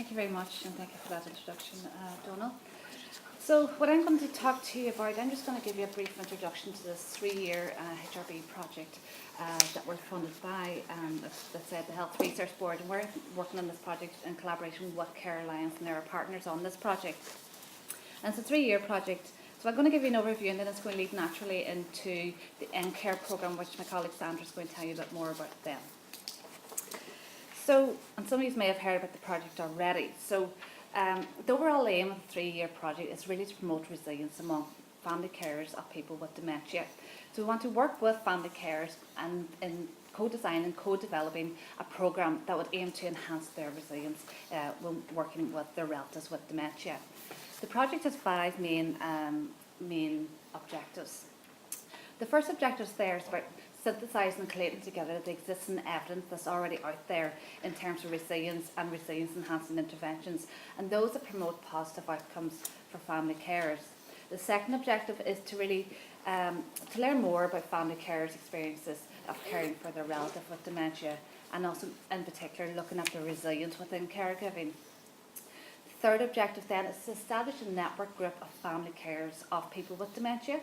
Thank you very much, and thank you for that introduction, Donal. So what I'm going to talk to you about, I'm just going to give you a brief introduction to this 3-year HRB project that we're funded by, let's say, the Health Research Board, and we're working on this project in collaboration with Care Alliance, and they're our partners on this project. And it's a 3-year project, so I'm going to give you an overview, and then it's going to lead naturally into the EnCaRe programme, which my colleague Sandra is going to tell you a bit more about then. So, and some of you may have heard about the project already. So, the overall aim of the 3-year project is really to promote resilience among family carers of people with dementia. So we want to work with family carers and in co-designing and co-developing a programme that would aim to enhance their resilience when working with their relatives with dementia. The project has 5 main objectives. The first objective there is about synthesising and collating together the existing evidence that's already out there in terms of resilience and resilience enhancing interventions, and those that promote positive outcomes for family carers. The second objective is to really to learn more about family carers' experiences of caring for their relative with dementia, and also in particular looking at their resilience within caregiving. The third objective then is to establish a network group of family carers of people with dementia.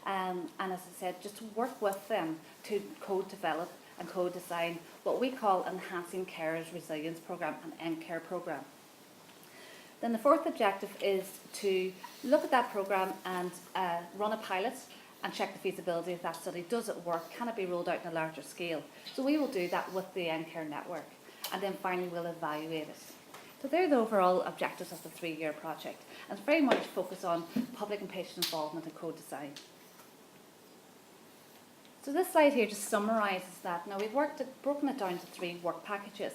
And as I said, just to work with them to co-develop and co-design what we call Enhancing Carers Resilience Programme, an EnCaRe programme. Then the fourth objective is to look at that programme and run a pilot and check the feasibility of that study. Does it work? Can it be rolled out on a larger scale? So we will do that with the EnCaRe network, and then finally we'll evaluate it. So they're the overall objectives of the 3-year project, and it's very much focused on public and patient involvement and co-design. So this slide here just summarises that. Now we've broken it down to 3 work packages.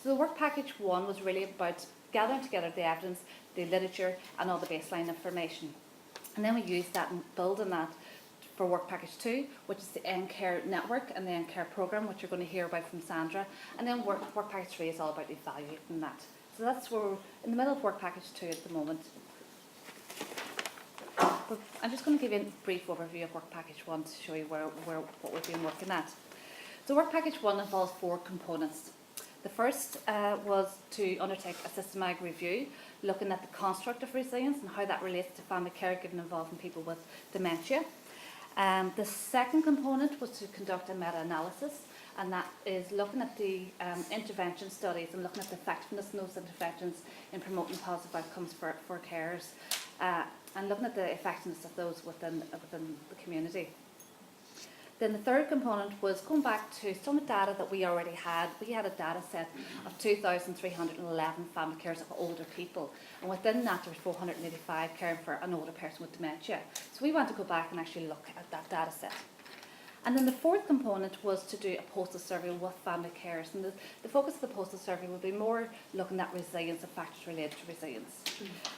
So the work package 1 was really about gathering together the evidence, the literature and all the baseline information. And then we used that and build on that for work package 2, which is the EnCaRe network and the EnCaRe programme, which you're going to hear about from Sandra. And then work package 3 is all about evaluating that. So that's where we're in the middle of work package 2 at the moment. But I'm just going to give you a brief overview of work package 1 to show you what we've been working at. So work package 1 involves 4 components. The first was to undertake a systematic review, looking at the construct of resilience and how that relates to family caregiving involving people with dementia. The second component was to conduct a meta-analysis, and that is looking at the intervention studies and looking at the effectiveness of those interventions in promoting positive outcomes for carers. And looking at the effectiveness of those within the community. Then the third component was going back to some data that we already had. We had a data set of 2,311 family carers of older people, and within that there was 485 caring for an older person with dementia. So we want to go back and actually look at that data set. And then the fourth component was to do a postal survey with family carers. And the focus of the postal survey will be more looking at resilience and factors related to resilience.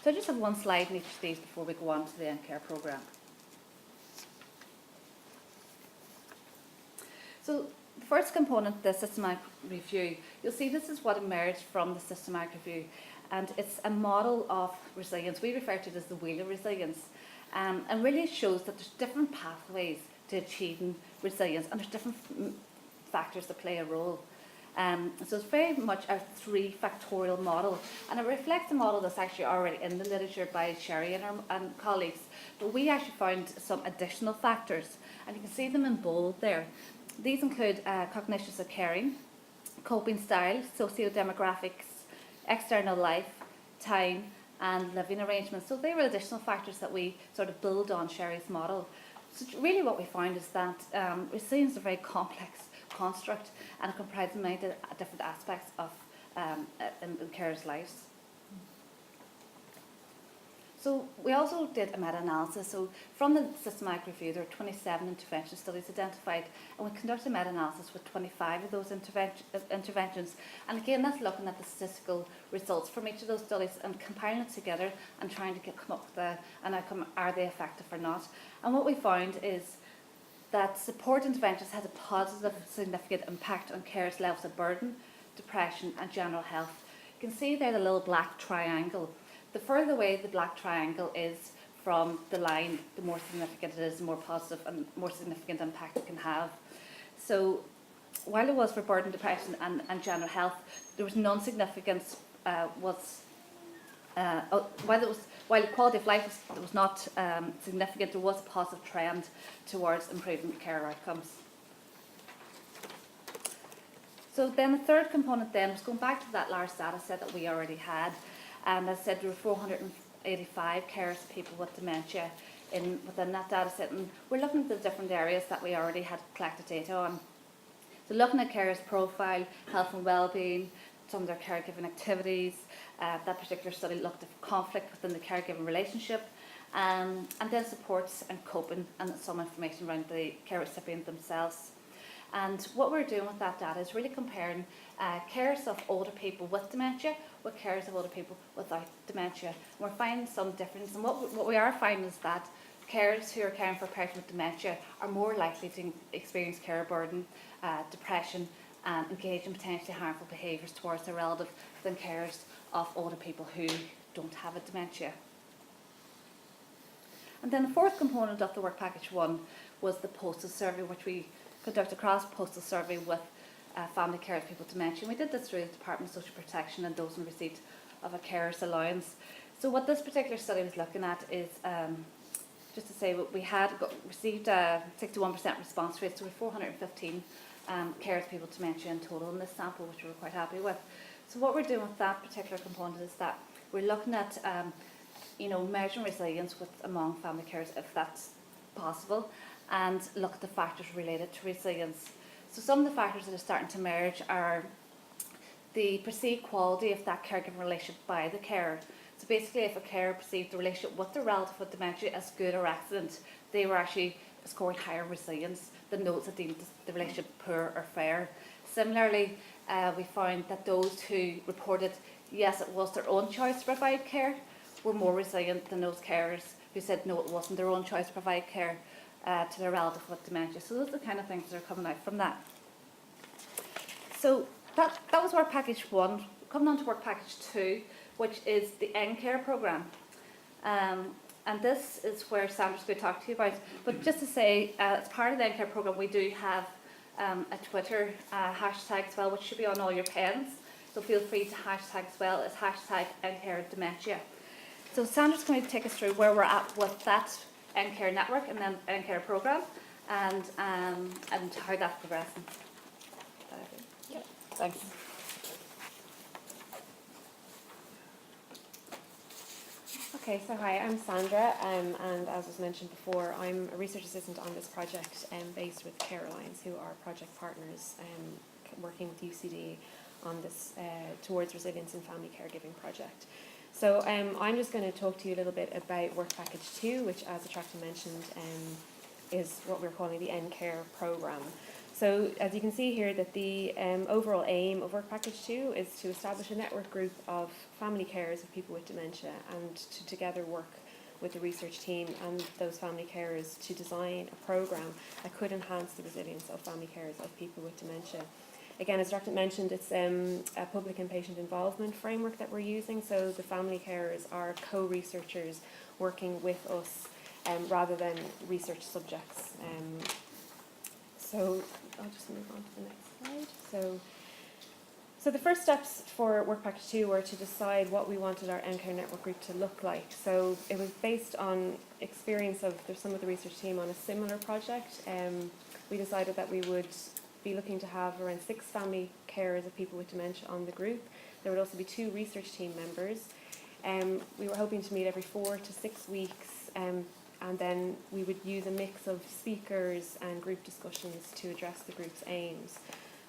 So I just have one slide in each of these before we go on to the EnCaRe programme. So the first component, the systematic review, you'll see this is what emerged from the systematic review. And it's a model of resilience. We refer to it as the wheel of resilience. And really it shows that there's different pathways to achieving resilience, and there's different factors that play a role. So it's very much a 3-factorial model, and it reflects a model that's actually already in the literature by Sherry and colleagues, but we actually found some additional factors, and you can see them in bold there. These include cognitions of caring, coping styles, socio-demographics, external life, time and living arrangements. So they were additional factors that we sort of build on Sherry's model. So really what we found is that resilience is a very complex construct, and it comprises many different aspects of in carers' lives. So we also did a meta-analysis. So from the systematic review, there are 27 intervention studies identified, and we conducted a meta-analysis with 25 of those interventions. And again, that's looking at the statistical results from each of those studies and compiling it together and trying to come up with an outcome, are they effective or not. And what we found is that support interventions has a positive, significant impact on carers' levels of burden, depression and general health. You can see there the little black triangle. The further away the black triangle is from the line, the more significant it is, the more positive and more significant impact it can have. So while it was for burden, depression and general health, there was non-significance while quality of life was not significant, there was a positive trend towards improving care outcomes. So then the third component then was going back to that large data set that we already had. And as I said, there were 485 carers of people with dementia within that data set. And we're looking at the different areas that we already had collected data on. So looking at carers' profile, health and well-being, some of their caregiving activities. That particular study looked at conflict within the caregiving relationship, and then supports and coping, and some information around the care recipient themselves. And what we're doing with that data is really comparing carers of older people with dementia with carers of older people without dementia. And we're finding some difference, and what we are finding is that carers who are caring for a person with dementia are more likely to experience care burden, depression, and engage in potentially harmful behaviours towards their relative than carers of older people who don't have a dementia. And then the fourth component of the work package 1 was the postal survey, which we conducted a cross-postal survey with family care of people with dementia. And we did this through the Department of Social Protection and those in receipt of a carer's allowance. So what this particular study was looking at is, just to say, we had received a 61% response rate, so we had 415 carers of people with dementia in total in this sample, which we were quite happy with. So what we're doing with that particular component is that we're looking at measuring resilience among family carers if that's possible, and look at the factors related to resilience. So some of the factors that are starting to emerge are the perceived quality of that caregiving relationship by the carer. So basically, if a carer perceived the relationship with their relative with dementia as good or excellent, they were actually scoring higher resilience than those that deemed the relationship poor or fair. Similarly, we found that those who reported yes, it was their own choice to provide care were more resilient than those carers who said no, it wasn't their own choice to provide care to their relative with dementia. So those are the kind of things that are coming out from that. So that was work package 1. Coming on to work package 2, which is the EnCaRe programme. And this is where Sandra's going to talk to you about. But just to say, as part of the EnCaRe programme, we do have a Twitter hashtag as well, which should be on all your pens. So feel free to hashtag as well as hashtag EnCaRe Dementia. So Sandra's going to take us through where we're at with that EnCaRe network and then EnCaRe programme, and how that's progressing. Yep. Thanks. Okay, so hi, I'm Sandra, and as was mentioned before, I'm a research assistant on this project based with Care Alliance, who are project partners working with UCD on this Towards Resilience in Family Caregiving project. So I'm just going to talk to you a little bit about Work Package 2, which, as Attracta mentioned, is what we're calling the EnCaRe programme. So as you can see here, that the overall aim of Work Package 2 is to establish a network group of family carers of people with dementia, and to together work with the research team and those family carers to design a programme that could enhance the resilience of family carers of people with dementia. Again, as Dr. mentioned, it's a public and patient involvement framework that we're using, so the family carers are co-researchers working with us rather than research subjects. So I'll just move on to the next slide. So the first steps for Work Package 2 were to decide what we wanted our EnCaRe network group to look like. So it was based on experience of some of the research team on a similar project. We decided that we would be looking to have around 6 family carers of people with dementia on the group. There would also be 2 research team members. We were hoping to meet every 4 to 6 weeks, and then we would use a mix of speakers and group discussions to address the group's aims.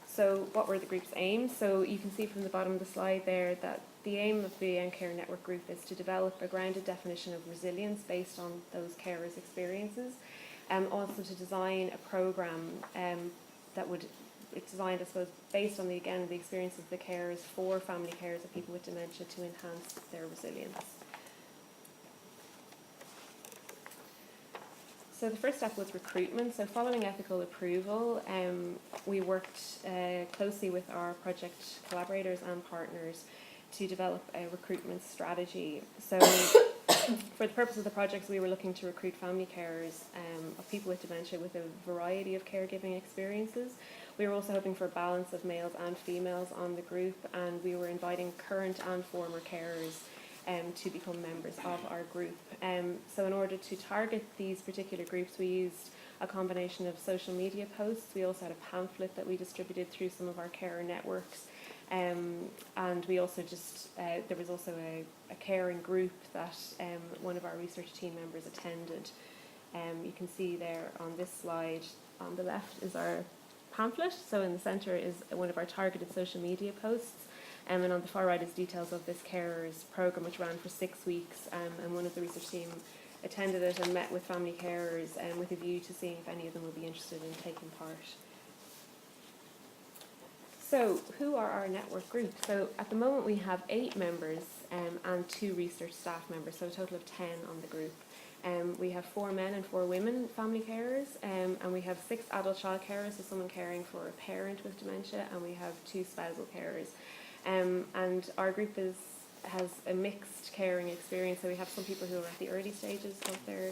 So what were the group's aims? So you can see from the bottom of the slide there that the aim of the EnCaRe network group is to develop a grounded definition of resilience based on those carers' experiences, and also to design a programme it's designed, I suppose, based on the experiences of the carers for family carers of people with dementia to enhance their resilience. So the first step was recruitment. So following ethical approval, we worked closely with our project collaborators and partners to develop a recruitment strategy. So For the purpose of the projects, we were looking to recruit family carers of people with dementia with a variety of caregiving experiences. We were also hoping for a balance of males and females on the group, and we were inviting current and former carers to become members of our group. So in order to target these particular groups, we used a combination of social media posts. We also had a pamphlet that we distributed through some of our carer networks. And we also there was also a caring group that one of our research team members attended. You can see there on this slide, on the left is our pamphlet, so in the centre is one of our targeted social media posts, and on the far right is details of this carers programme, which ran for 6 weeks, and one of the research team attended it and met with family carers with a view to seeing if any of them would be interested in taking part. So, who are our network group? So, at the moment we have 8 members and 2 research staff members, so a total of 10 on the group. We have 4 men and 4 women family carers, and we have 6 adult child carers, so someone caring for a parent with dementia, and we have 2 spousal carers. And our group has a mixed caring experience, so we have some people who are at the early stages of their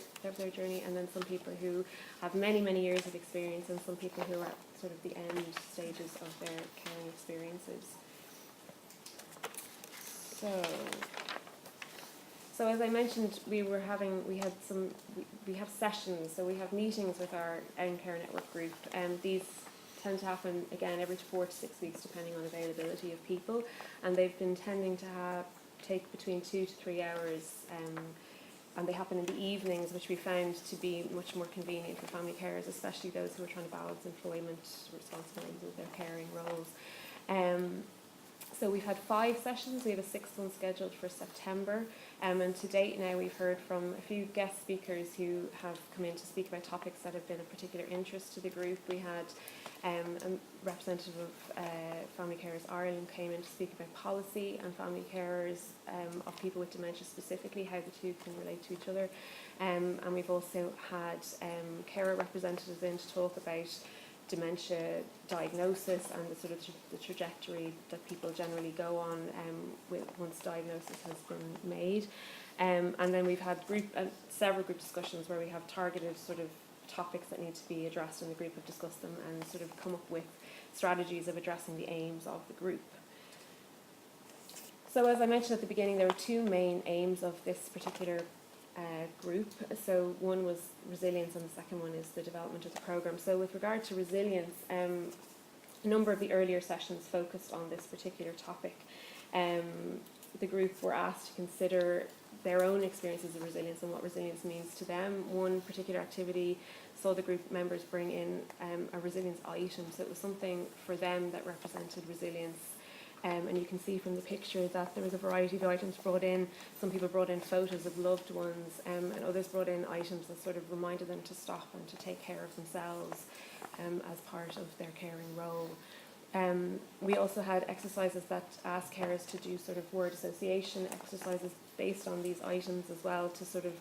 journey, and then some people who have many years of experience, and some people who are at sort of the end stages of their caring experiences. So as I mentioned, we have sessions, so we have meetings with our EnCaRe network group, and these tend to happen again every 4 to 6 weeks depending on availability of people, and they've been tending to take between 2 to 3 hours, and they happen in the evenings, which we found to be much more convenient for family carers, especially those who are trying to balance employment responsibilities with their caring roles. So we've had 5 sessions. We have a 6th one scheduled for September, and to date now we've heard from a few guest speakers who have come in to speak about topics that have been of particular interest to the group. We had a representative of Family Carers Ireland came in to speak about policy and family carers of people with dementia specifically, how the two can relate to each other, and we've also had carer representatives in to talk about dementia diagnosis and the sort of the trajectory that people generally go on once diagnosis has been made, and then we've had several group discussions where we have targeted sort of topics that need to be addressed, and the group have discussed them and sort of come up with strategies of addressing the aims of the group. So as I mentioned at the beginning, there were 2 main aims of this particular group. So one was resilience, and the second one is the development of the programme. So with regard to resilience, a number of the earlier sessions focused on this particular topic. The group were asked to consider their own experiences of resilience and what resilience means to them. One particular activity saw the group members bring in a resilience item, so it was something for them that represented resilience. And you can see from the picture that there was a variety of items brought in. Some people brought in photos of loved ones, and others brought in items that sort of reminded them to stop and to take care of themselves as part of their caring role. We also had exercises that asked carers to do sort of word association exercises based on these items as well, to sort of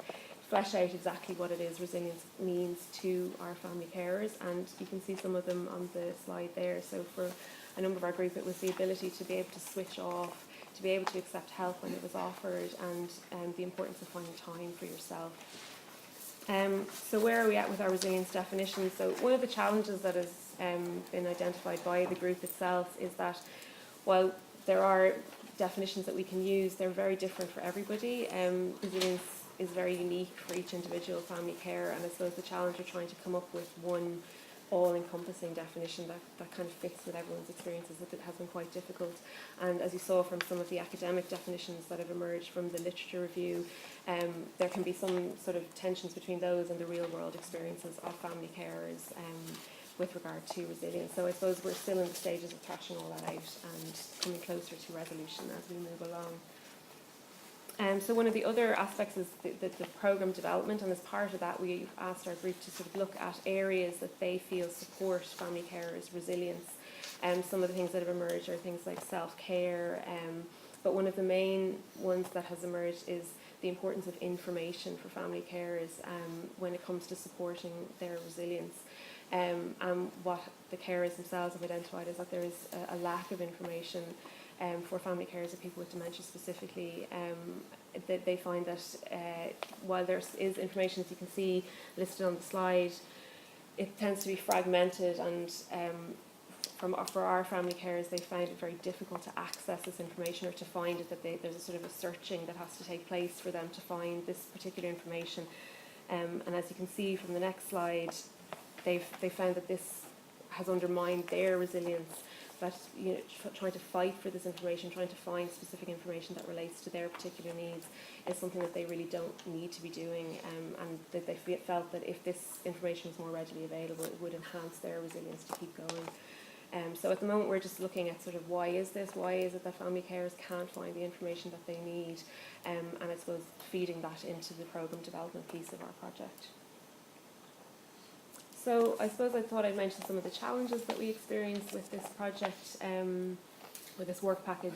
flesh out exactly what it is resilience means to our family carers, and you can see some of them on the slide there. So for a number of our group, it was the ability to be able to switch off, to be able to accept help when it was offered, and the importance of finding time for yourself. So where are we at with our resilience definition? So one of the challenges that has been identified by the group itself is that while there are definitions that we can use, they're very different for everybody. Resilience is very unique for each individual family care, and I suppose the challenge of trying to come up with one all-encompassing definition that kind of fits with everyone's experiences has been quite difficult. And as you saw from some of the academic definitions that have emerged from the literature review, there can be some sort of tensions between those and the real-world experiences of family carers with regard to resilience. So I suppose we're still in the stages of thrashing all that out and coming closer to resolution as we move along. So one of the other aspects is the programme development, and as part of that we've asked our group to sort of look at areas that they feel support family carers' resilience. Some of the things that have emerged are things like self-care, but one of the main ones that has emerged is the importance of information for family carers when it comes to supporting their resilience. And what the carers themselves have identified is that there is a lack of information for family carers of people with dementia specifically. They find that while there is information, as you can see listed on the slide, it tends to be fragmented, and for our family carers, they find it very difficult to access this information or to find it, that there's a sort of a searching that has to take place for them to find this particular information. And as you can see from the next slide, they found that this has undermined their resilience, that trying to fight for this information, trying to find specific information that relates to their particular needs is something that they really don't need to be doing, and that they felt that if this information was more readily available, it would enhance their resilience to keep going. So at the moment we're just looking at sort of why is it that family carers can't find the information that they need, and I suppose feeding that into the programme development piece of our project. So I suppose I thought I'd mention some of the challenges that we experienced with this project, with this work package.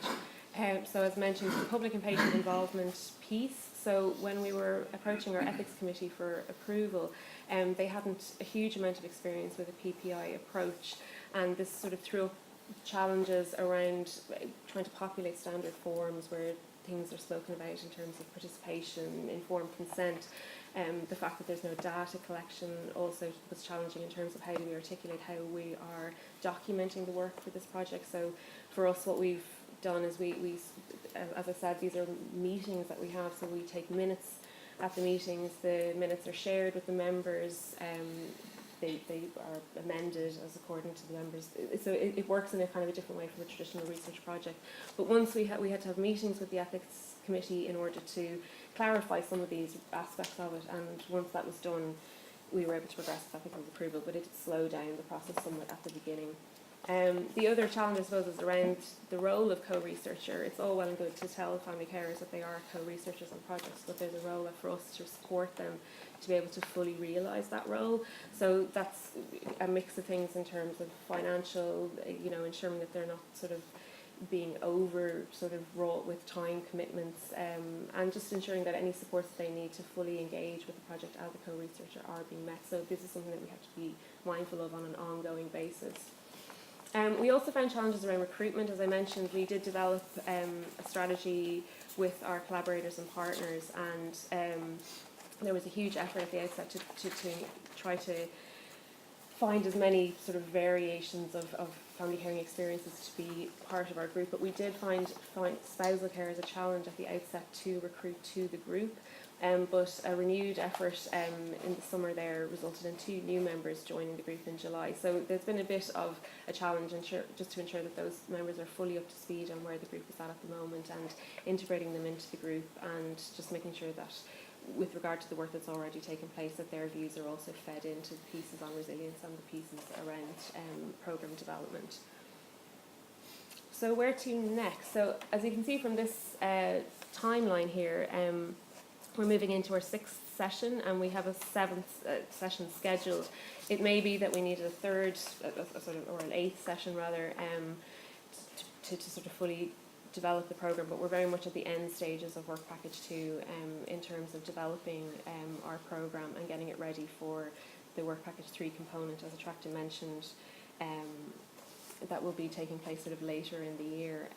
So as mentioned, the public and patient involvement piece. So when we were approaching our ethics committee for approval, they hadn't a huge amount of experience with a PPI approach, and this sort of threw up challenges around trying to populate standard forms where things are spoken about in terms of participation, informed consent. The fact that there's no data collection also was challenging in terms of how do we articulate how we are documenting the work for this project. So for us, what we've done is we as I said, these are meetings that we have, so we take minutes at the meetings. The minutes are shared with the members. They are amended as according to the members. So it works in a kind of a different way from a traditional research project. But once we had to have meetings with the ethics committee in order to clarify some of these aspects of it, and once that was done, we were able to progress with ethical approval, but it did slow down the process somewhat at the beginning. The other challenge, I suppose, is around the role of co-researcher. It's all well and good to tell family carers that they are co-researchers on projects, but there's a role for us to support them to be able to fully realise that role. So that's a mix of things in terms of financial, ensuring that they're not sort of being over sort of wrought with time commitments, and just ensuring that any supports they need to fully engage with the project as a co-researcher are being met. So this is something that we have to be mindful of on an ongoing basis. We also found challenges around recruitment. As I mentioned, we did develop a strategy with our collaborators and partners, and there was a huge effort at the outset to try to find as many sort of variations of family caring experiences to be part of our group. But we did find spousal care as a challenge at the outset to recruit to the group. But a renewed effort in the summer there resulted in 2 new members joining the group in July. So there's been a bit of a challenge just to ensure that those members are fully up to speed on where the group is at the moment, and integrating them into the group, and just making sure that with regard to the work that's already taken place, that their views are also fed into the pieces on resilience and the pieces around programme development. So where to next? So as you can see from this timeline here, we're moving into our 6th session, and we have a 7th session scheduled. It may be that we need a 3rd, or an 8th session rather, to sort of fully develop the programme, but we're very much at the end stages of Work Package 2 in terms of developing our programme and getting it ready for the Work Package 3 component, as Attracta mentioned, that will be taking place sort of later in the year.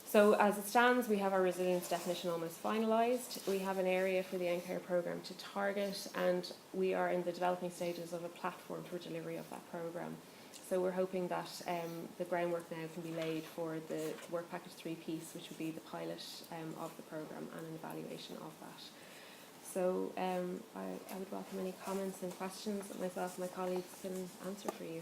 So as it stands, we have our resilience definition almost finalised. We have an area for the EnCaRe programme to target, and we are in the developing stages of a platform for delivery of that programme. So we're hoping that the groundwork now can be laid for the Work Package 3 piece, which would be the pilot of the programme and an evaluation of that. So I would welcome any comments and questions that myself and my colleagues can answer for you.